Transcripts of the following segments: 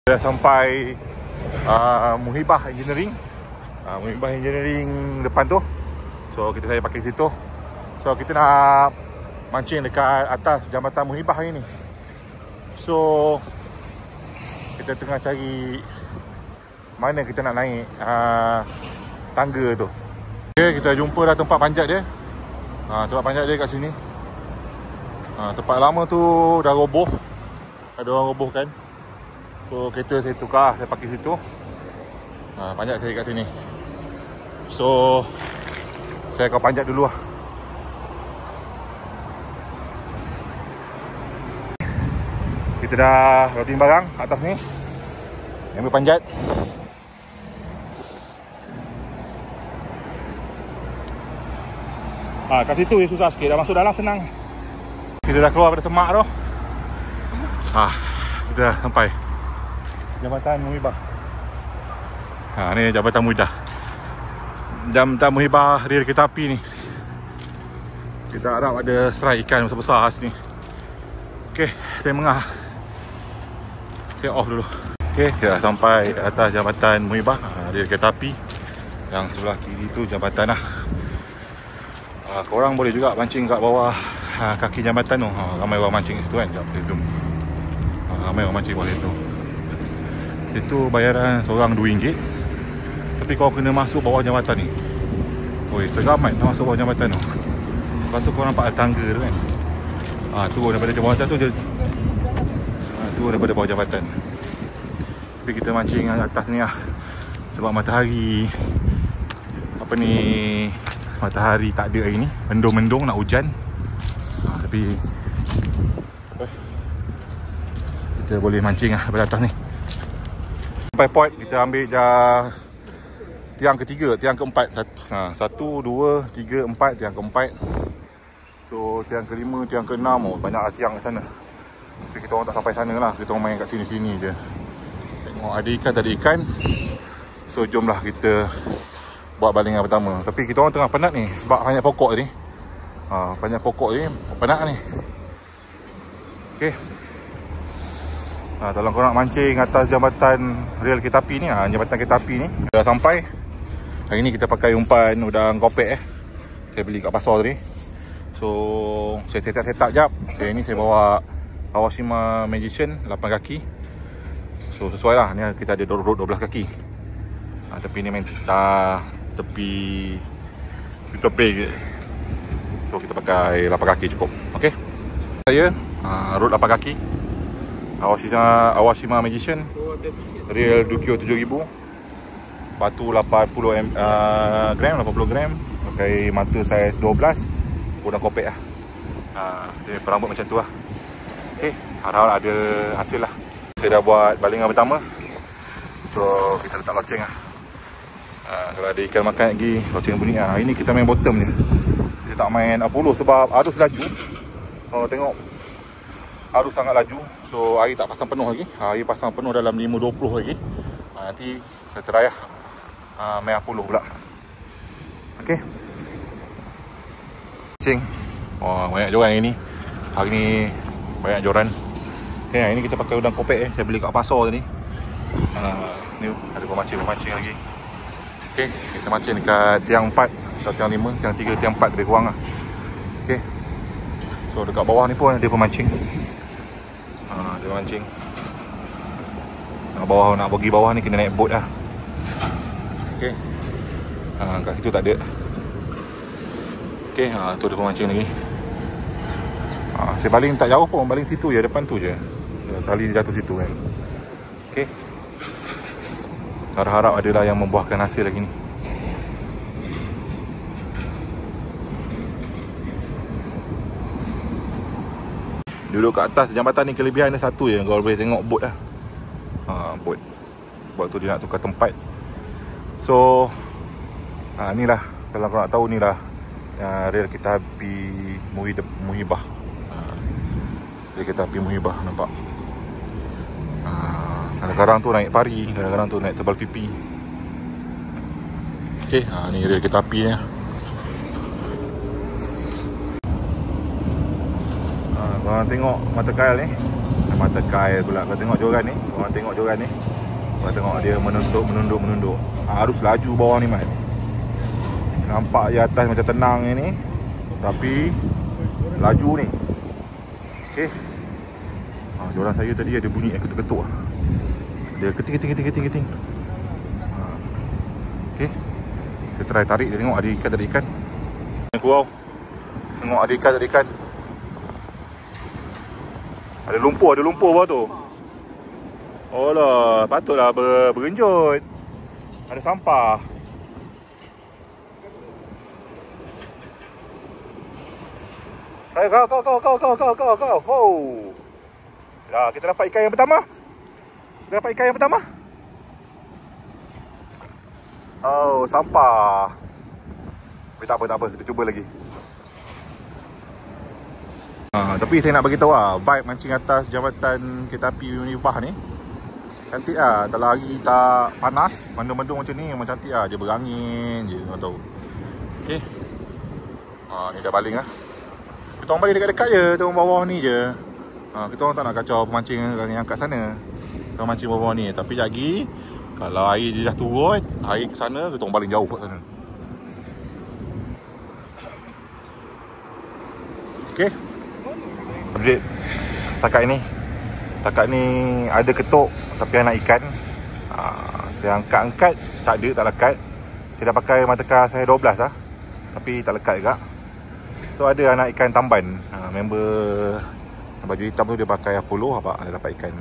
Dah sampai Muhibah Engineering. Muhibah Engineering depan tu. So saya pakai situ. So kita nak mancing dekat atas jambatan Muhibah hari ni. So kita tengah cari mana kita nak naik tangga tu. Okay, kita jumpa dah tempat panjat dia. Tempat panjat dia kat sini. Tempat lama tu dah roboh. Ada orang robohkan. So kereta saya tukar, saya pakai situ. Panjat saya kat sini. So saya akan panjat dulu lah. Kita dah loading barang atas ni. Ambil panjat. Kat situ dia susah sikit. Dah masuk dalam senang. Kita dah keluar pada semak tu. Kita dah sampai Jambatan Muhibah. Ni Jambatan Muhibah. Jambatan Muhibah rel kereta api ni. Kita harap ada serai ikan besar-besar sini. Okey, saya mengah. Saya off dulu. Okey, kita dah sampai atas Jambatan Muhibah, rel kereta api. Yang sebelah kiri tu jambatan lah. Korang boleh juga mancing kat bawah kaki jambatan tu. Ramai orang mancing situ kan. Sekejap, boleh zoom. Ramai orang mancing bawah situ. Itu bayaran seorang RM2. Tapi kau kena masuk bawah jambatan ni. Oi, seram kan nak masuk bawah jambatan tu. Lepas tu kau nampak ada tangga tu kan. Turun daripada jambatan tu je. Turun daripada bawah jambatan. Tapi kita mancing atas ni lah. Sebab matahari matahari tak ada hari ni. Mendung-mendung nak hujan. Tapi kita boleh mancing lah daripada atas ni. Sampai point kita ambil tiang ketiga, tiang keempat. 1, 2, 3, 4, tiang keempat. So tiang kelima, tiang keenam, banyaklah tiang kat sana. Tapi kita orang tak sampai sana lah. Kita orang main kat sini-sini je. Tengok ada ikan, tak ada ikan. So jomlah kita buat balingan pertama. Tapi kita orang tengah penat ni sebab banyak pokok ni. Banyak pokok ni, penat ni. Okay. Kalau korang nak mancing atas jambatan rel kereta api ni, jambatan kereta api ni dah sampai. Hari ni kita pakai umpan udang kopek saya beli kat pasar tadi. So saya set up jap. Okay, ni saya bawa Kawashima Magician 8 kaki. So sesuai lah, ni kita ada 12 kaki. Tepi ni main tepi je. So kita pakai 8 kaki cukup. Okay. Saya rod 8 kaki Kawashima Magician, reel Dukyo 7000, batu 80 gram, pakai mata saiz 12, udang kopek lah. Dia perambut macam tu lah. Okay, harap ada hasil lah. Saya dah buat balingan pertama. So kita letak loceng lah. Kalau ada ikan makan lagi, loceng bunyi lah. Hari ni kita main bottom je. Kita tak main Apollo sebab arus laju. Kalau tengok arus sangat laju. So air tak pasang penuh lagi. Air pasang penuh dalam 5.20 lagi. Nanti saya try lah main Apollo pula. Okay. Cing. Banyak joran hari ni. Hari ni banyak joran. Okay, hari ni kita pakai udang kopek saya beli kat pasar tadi. Ni ada pemancing lagi. Okay, kita mancing dekat tiang 4 atau tiang 5, tiang 3, tiang 4 lebih kurang lah. Okay. So dekat bawah ni pun ada pemancing. Dia mancing. Nak pergi bawah ni kena naik boat lah. Okay. Kat situ tak ada. Okay, tu ada pemancing lagi. Saya baling tak jauh pun, baling situ je, depan tu je. Tali jatuh situ kan. Okay. Harap-harap adalah yang membuahkan hasil lagi ni. Duduk kat atas jambatan ni kelebihan dia satu je. Kau boleh tengok bot lah. Bot. Bot tu dia nak tukar tempat. So ni lah, kalau kau nak tahu ni lah rel kereta api Muhibah. Rel kereta api Muhibah, nampak. Kadang-kadang tu naik pari, kadang-kadang tu naik tebal pipi. Okay, ni rel kereta api ni. Korang tengok mata kail ni. mata ke air pula. Kau tengok joran ni. Korang tengok joran ni. Korang tengok dia menunduk. Arus laju bawah ni, Mat. Nampak je atas macam tenang ni, tapi laju ni. Okey. Joran saya tadi ada bunyi yang ketuk-ketuk. Dia keting. Okey. Kita try tarik, dia tengok ada ikan tak ada ikan. Wow. Tengok ada ikan tak ada ikan. Ada lumpur bawah tu. Oh lah, patutlah berenjut. Ada sampah. Kau. Oh. Dah, kita dapat ikan yang pertama. Oh, sampah. Tapi tak apa, kita cuba lagi. Tapi saya nak bagi tahu vibe mancing atas jambatan kereta api Muhibah ni cantik lah. Tak lari, tak panas, mendung-mendung macam ni memang cantik lah. Dia berangin je, kau tahu. Okey. Ni dah baling lah. Kita orang balik dekat-dekat je, kita orang bawah ni je. Kita orang tak nak kacau pemancing yang kat sana. Kita orang mancing bawah ni. Tapi lagi, kalau air dia dah turun, air ke sana, kita orang baling jauh kat sana. Okey. Update setakat ni ada ketuk tapi anak ikan. Saya angkat tak lekat. Saya dah pakai mata saya 12 lah, tapi tak lekat juga. So ada anak ikan tamban. Member baju hitam tu dia pakai Apollo, dia dapat ikan.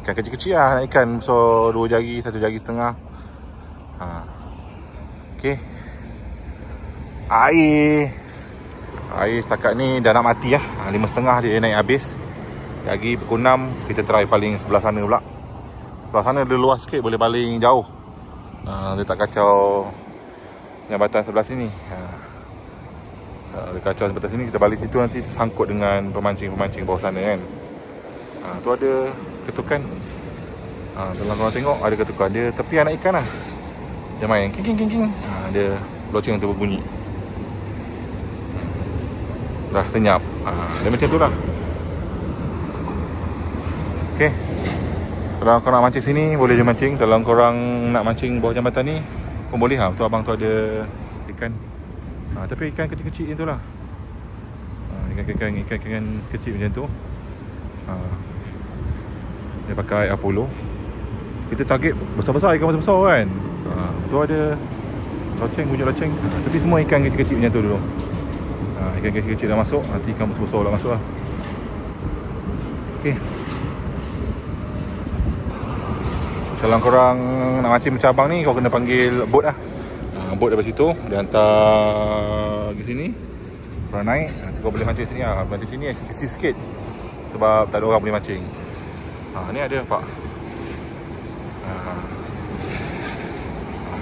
Ikan kecil-kecil lah anak ikan. So 2 jari, 1 jari setengah. Okey. Air setakat ni dah nak mati lah. 5.30 dia naik habis. Lagi pukul 6 kita try paling sebelah sana pula. Sebelah sana dia luas sikit, boleh baling jauh. Dia tak kacau jambatan sebelah sini. Dia kacau jambatan sini, kita balik situ nanti sangkut dengan pemancing-pemancing bawah sana kan. Tu ada ketukan. Kalau korang tengok ada ketukan. Dia tepi anak ikan lah. Dia main king. Dia loceng tu berbunyi. Dah senyap. Dia macam tu lah. Okay. Kalau korang nak mancing sini, boleh je mancing. Kalau korang nak mancing bawah jambatan ni pun boleh lah. Tu abang tu ada ikan. Tapi ikan kecil-kecil tu lah. Ikan kecil macam tu. Dia pakai Apollo. Kita target besar-besar, ikan besar-besar kan. Tu ada loceng, bunyi loceng. Tapi semua ikan kecil-kecil macam tu dulu. Ikan kecil-kecil dah masuk, nanti ikan besar-besar dah masuk lah. Okay. Kalau korang nak mancing macam abang ni, kau kena panggil bot lah. Bot daripada situ, dia hantar pergi sini. Korang naik, nanti kau boleh mancing sini lah. Mancing sini eksklusif sikit, sebab tak ada orang boleh mancing. Ni ada nampak.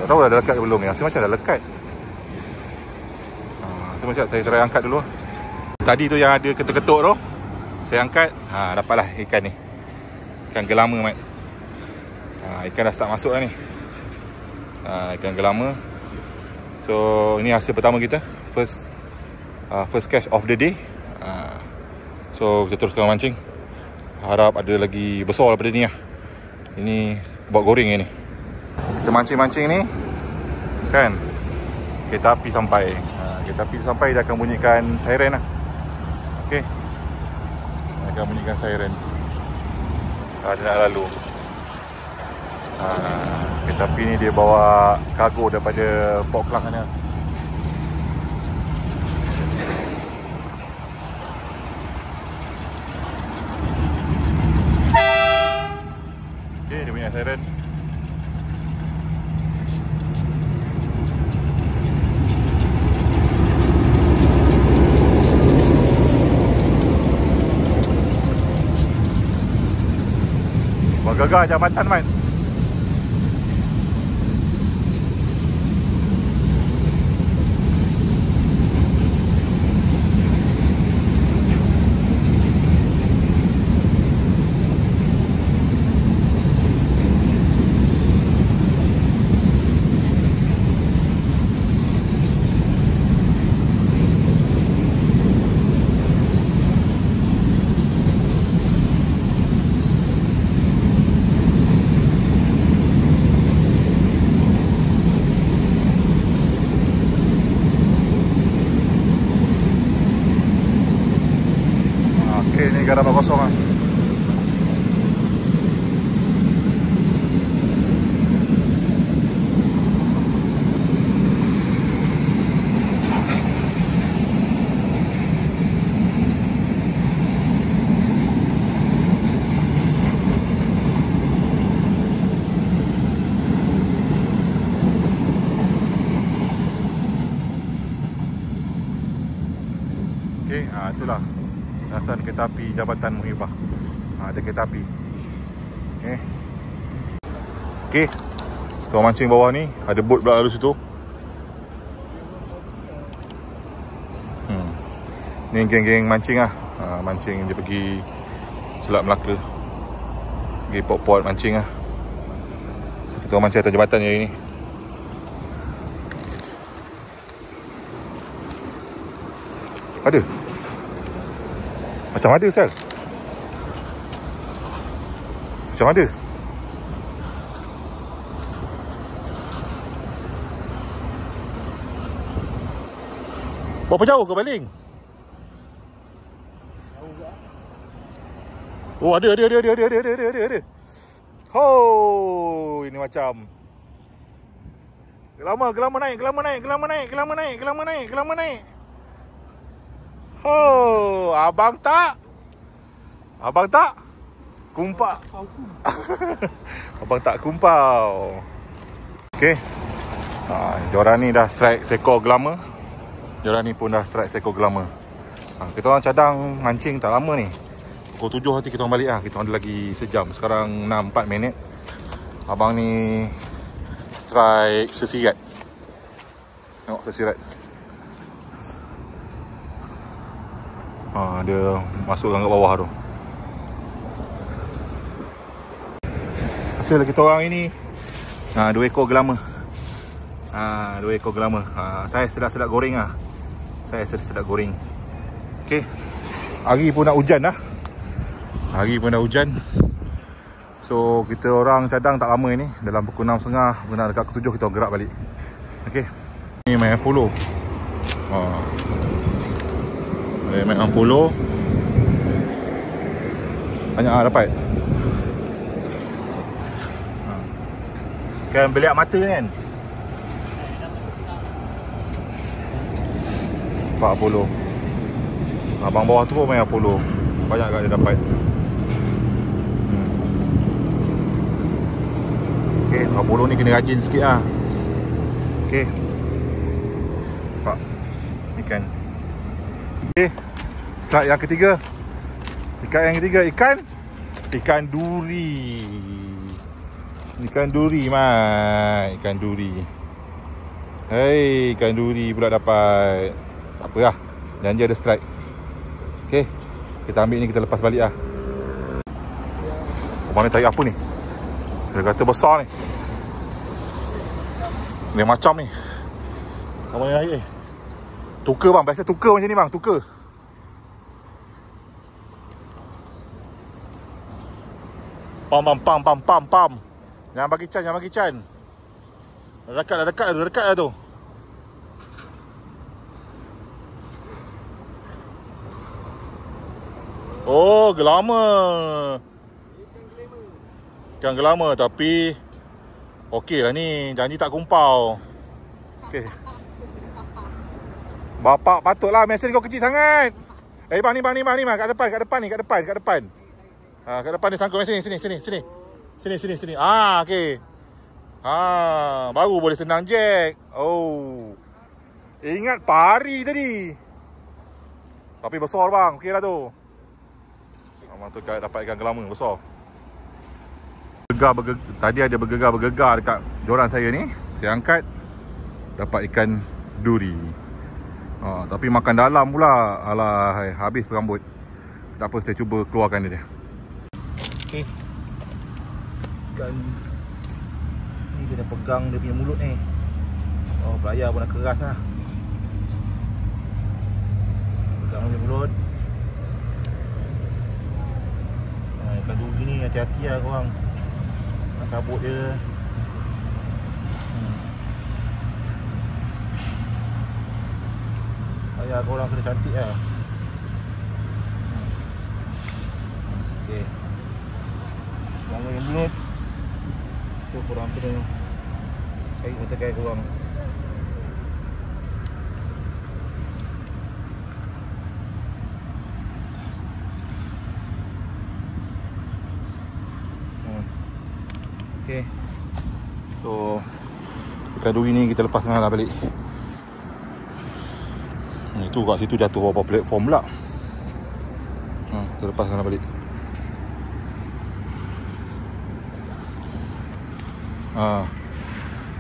Tak tahu dah lekat ke belum ni. Rasa macam dah lekat. Macam saya try angkat dulu. Tadi tu yang ada ketuk-ketuk tu, saya angkat, dapatlah ikan ni. Ikan gelama, Mat. Ikan dah start masuk lah ni. Ikan gelama. So ini hasil pertama kita, first catch of the day. So kita teruskan mancing. Harap ada lagi besar daripada ni lah. Ini buat goreng ni. Kita mancing-mancing ni kan, kereta api sampai. Kereta api sampai, dia akan bunyikan siren lah. Okay. Dia akan bunyikan siren. Dia nak lalu. Kereta api ni dia bawa kargo daripada Port Klang sana. Okay, dia bunyikan siren. Gagal jambatan, Mat. dapat kosong lah. Okey, itulah lintasan kereta api Jabatan Muhibah. Ada kereta api. Okey. Tuan mancing bawah ni, ada bot pula lalu situ. Ni geng-geng mancing lah. Mancing dia pergi Selat Melaka. Pergi port-port mancing lah. Tuan mancing atas jambatan je ni. Ada. Macam ada, Sal. Macam ada. Berapa jauh kau baling? Oh, ada. Oh, ini macam gelama naik. Oh, abang tak kumpak. Abang tak kumpau. Okey. Diorang ni dah strike seekor gelama. Diorang ni pun dah strike seekor gelama. Kita orang cadang mancing tak lama ni. Pukul 7 nanti kita orang balik lah. Kita orang ada lagi sejam. Sekarang 6:04 minit. Abang ni strike sesirat. Tengok sesirat. Dia masuk kat bawah tu. Hasil kita orang ini 2 ekor gelama. 2 ekor gelama. Saya sedap goreng lah. Okey. Hari pun nak hujan dah. So kita orang cadang tak lama ni. Dalam pukul 6.30 benar dekat pukul 7 kita gerak balik. Okey. Ni main polo. Main polo. Banyak dapat. Kan beliak mata kan. 40. Abang bawah tu pun main polo. Banyak kat dia dapat. Okey, polo ni kena rajin sikit lah. Okey. Nampak ikan. Okey. Strike yang ketiga. Ikan duri. Ikan duri. Hei, ikan duri pula dapat. Tak apa lah. Janji ada strike. Okey. Kita ambil ni, kita lepas balik lah. Abang ni tarik apa ni? Dia kata besar ni. Dia macam ni. Abang ni naik Tukar bang. Biasa tukar macam ni bang. Tukar. Pam. Jangan bagi can. Dekat dah tu. Oh, gelama. Ikan gelama tapi okey lah ni. Janji tak kumpau. Okey. Bapak patutlah mesin kau kecil sangat. Bang ni kat depan. Kat depan ni sangkut sini. Sini. Okey. Baru boleh senang Jack. Oh. Ingat pari tadi. Tapi besar bang. Okey lah tu. Abang tu dapat ikan gelama besar. Tadi ada bergegar dekat joran saya ni. Saya angkat, dapat ikan duri. Tapi makan dalam pula. Alah, habis perambut. Tak apa, saya cuba keluarkan dia. Okey. Ikan ni kena pegang dia punya mulut ni. Belayar pun dah keras lah. Pegang dia mulut. Ikan duri ni hati-hati lah korang. Nak cabut dia. Ayah korang kena cantik lah. Okay. Langgar yang bulut. So korang kena kait mata kait korang. Okay. So ikan duri ni kita lepaskan lah balik. Itu kat situ jatuh beberapa platform pula. Kita lepaskan lah balik.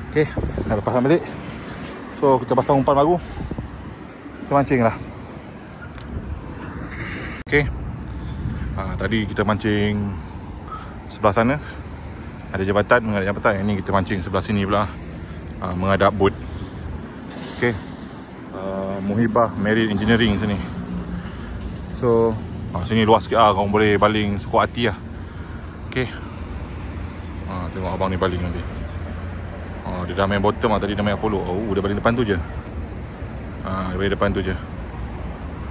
Okay, dah lepaskan balik. So kita pasang umpan baru. Kita mancing lah. Okay. Tadi kita mancing sebelah sana. Ada jambatan, menghadap jambatan. Yang ni kita mancing sebelah sini pula, menghadap boat. Okay. Muhibah Marine Engineering sini. So sini luas sikit lah, korang boleh baling sekuat hati lah. Okay. Tengok abang ni baling nanti. Dia dah main bottom lah, tadi dah main Apollo. Dia baling depan tu je. Dia baling depan tu je.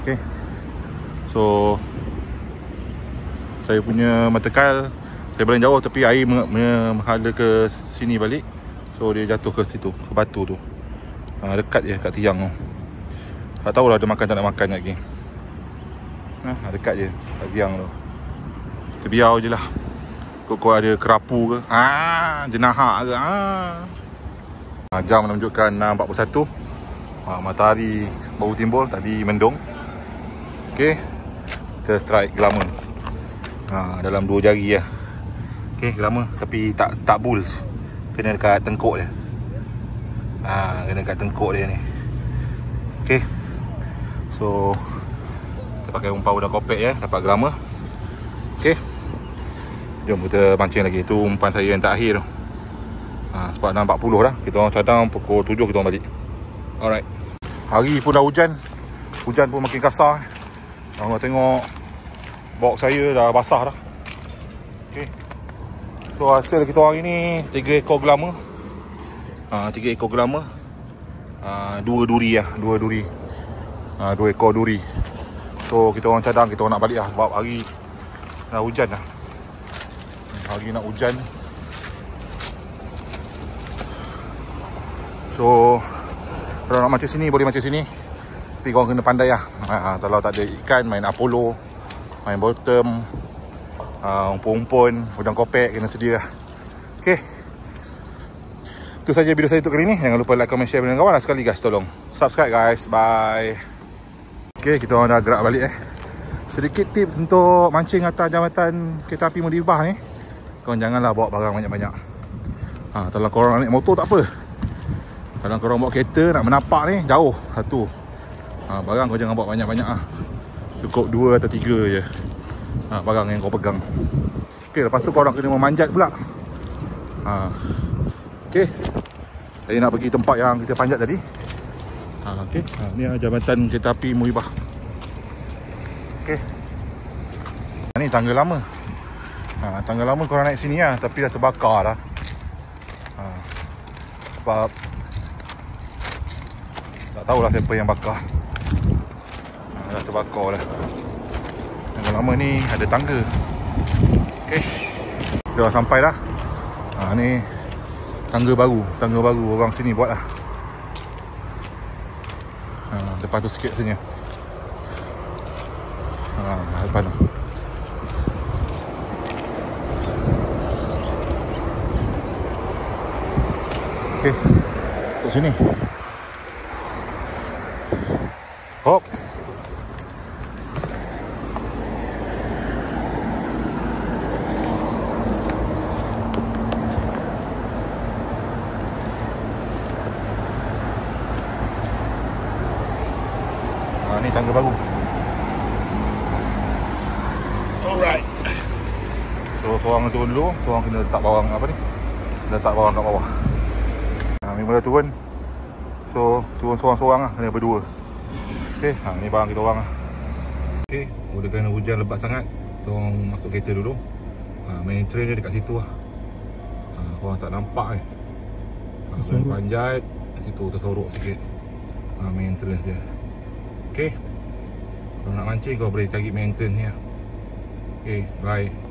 Okay. So saya punya matakai saya baling jauh, tapi air menghala ke sini balik. So dia jatuh ke situ, ke batu tu. Dekat je kat tiang tu. Tak tahulah dia makan tak nak makan lagi. Dekat je kat tiang tu. Kita biar je lah. Kok ada kerapu ke, jenahak ke. Jam menunjukkan 6.41. Matahari baru timbul, tadi mendung. Okay. Kita strike gelama. Dalam 2 jari lah. Okay, gelama tapi tak bulls. Kena dekat tengkuk dia. Kena dekat tengkuk dia ni. Okay. So kita pakai umpan udang kopek ya, dapat gelama. Okay. Jom kita mancing lagi. Itu umpan saya yang terakhir tu. Sebab 6.40 dah. Kita orang cadang pukul 7 kita orang balik. Alright. Hari pun dah hujan. Hujan pun makin kasar. Korang tengok box saya dah basah dah. Okay. So hasil kita orang ni 3 ekor gelama. 3 ekor gelama. 2 duri lah. 2 duri. 2 ekor duri. So kita orang cadang, kita orang nak balik lah. Sebab hari dah hujan lah. Hari nak hujan. So kalau nak mancing sini, boleh mancing sini. Tapi korang kena pandai lah. Kalau tak ada ikan, main Apollo, main bottom, umpun-umpun, udang kopek, kena sedia lah. Okay. Itu saja video saya untuk kali ni. Jangan lupa like, comment, share dengan kawan. Dan sekali guys, tolong subscribe guys. Bye. Okay, kita orang dah gerak balik Sedikit tips untuk mancing atas jambatan kereta api Muhibah ni. Korang janganlah bawa barang banyak-banyak. Kalau korang naik motor tak apa. Kalau korang bawa kereta nak menapak ni jauh satu. Barang kau jangan bawa banyak-banyak lah. Cukup 2 atau 3 je barang yang kau pegang. Okay, lepas tu korang kena memanjat pula. Okay, saya nak pergi tempat yang kita panjat tadi. Okay, ni jambatan kereta api Muhibah. Okay, ni tangga lama. Tangga lama korang naik sini lah, tapi dah terbakar dah. Sebab tak tahulah siapa yang bakar. Dah terbakar dah. Tangga lama ni ada tangga. Okay, kita dah sampai dah. Ni tangga baru orang sini buat lah. Depan tu sikit sebenarnya. Depan tu. Okay, kat sini. Hop. Ni tangga baru. Alright. So seorang turun dulu, seorang kena letak bawang apa ni? Letak bawang kat bawah. Mula turun. So turun seorang-seorang lah, kena berdua. Okay, ni barang kita orang lah. Okay, oleh kerana hujan lebat sangat, kita orang masuk kereta dulu. Main train dia dekat situ lah. Korang tak nampak kan. Main panjat, situ tersorok sikit. Main entrance dia. Okay, kalau nak mancing kau boleh cari main entrance ni lah. Okay, bye.